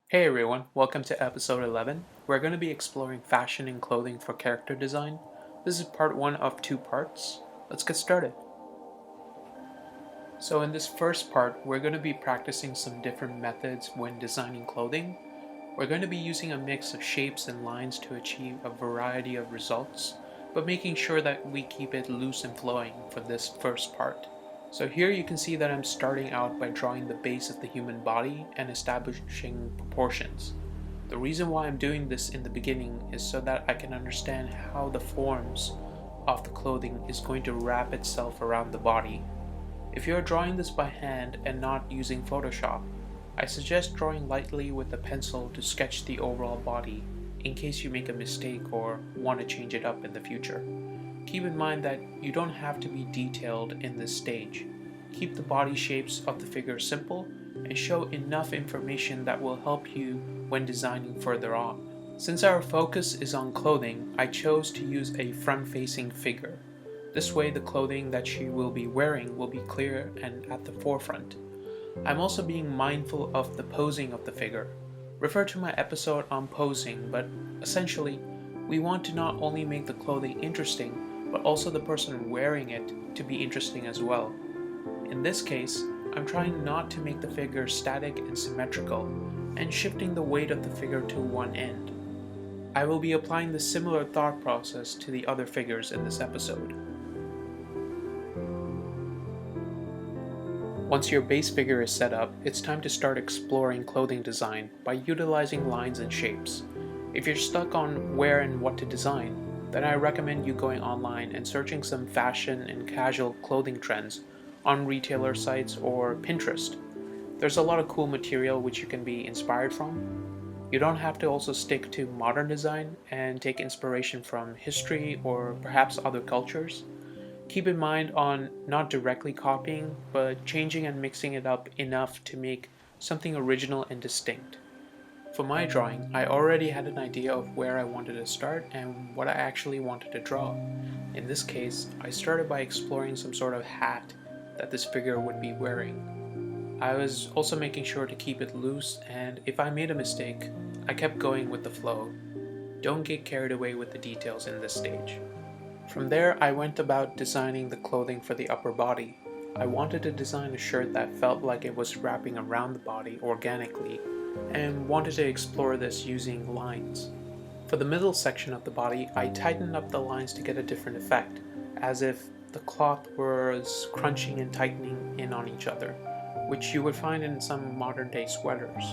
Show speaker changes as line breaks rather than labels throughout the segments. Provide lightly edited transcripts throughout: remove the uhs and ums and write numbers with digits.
Hey everyone, welcome to episode 11. We're going to be exploring fashion and clothing for character design. This is part 1 of 2 parts. Let's get started. So in this first part, we're going to be practicing some different methods when designing clothing. We're going to be using a mix of shapes and lines to achieve a variety of results, but making sure that we keep it loose and flowing for this first part. So here you can see that I'm starting out by drawing the base of the human body and establishing proportions. The reason why I'm doing this in the beginning is so that I can understand how the forms of the clothing is going to wrap itself around the body. If you are drawing this by hand and not using Photoshop, I suggest drawing lightly with a pencil to sketch the overall body in case you make a mistake or want to change it up in the future. Keep in mind that you don't have to be detailed in this stage. Keep the body shapes of the figure simple and show enough information that will help you when designing further on. Since our focus is on clothing, I chose to use a front-facing figure. This way the clothing that she will be wearing will be clear and at the forefront. I'm also being mindful of the posing of the figure. Refer to my episode on posing, but essentially, we want to not only make the clothing interesting, but also the person wearing it to be interesting as well. In this case, I'm trying not to make the figure static and symmetrical, and shifting the weight of the figure to one end. I will be applying the similar thought process to the other figures in this episode. Once your base figure is set up, it's time to start exploring clothing design by utilizing lines and shapes. If you're stuck on where and what to design, then I recommend you going online and searching some fashion and casual clothing trends on retailer sites or Pinterest. There's a lot of cool material which you can be inspired from. You don't have to also stick to modern design and take inspiration from history or perhaps other cultures. Keep in mind on not directly copying, but changing and mixing it up enough to make something original and distinct. For my drawing, I already had an idea of where I wanted to start and what I actually wanted to draw. In this case, I started by exploring some sort of hat that this figure would be wearing. I was also making sure to keep it loose, and if I made a mistake, I kept going with the flow. Don't get carried away with the details in this stage. From there, I went about designing the clothing for the upper body. I wanted to design a shirt that felt like it was wrapping around the body organically, and wanted to explore this using lines. For the middle section of the body, I tightened up the lines to get a different effect, as if the cloth was crunching and tightening in on each other, which you would find in some modern day sweaters.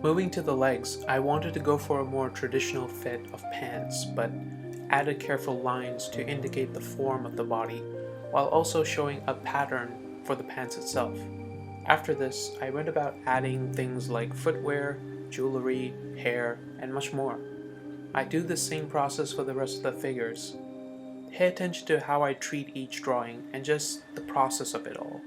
Moving to the legs, I wanted to go for a more traditional fit of pants, but added careful lines to indicate the form of the body, while also showing a pattern for the pants itself. After this, I went about adding things like footwear, jewelry, hair, and much more. I do the same process for the rest of the figures. Pay attention to how I treat each drawing and just the process of it all.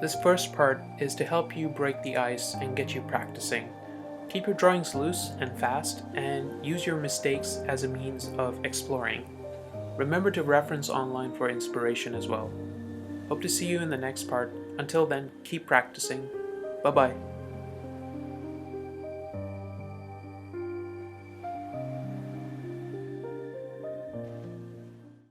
This first part is to help you break the ice and get you practicing. Keep your drawings loose and fast, and use your mistakes as a means of exploring. Remember to reference online for inspiration as well. Hope to see you in the next part. Until then, keep practicing. Bye-bye.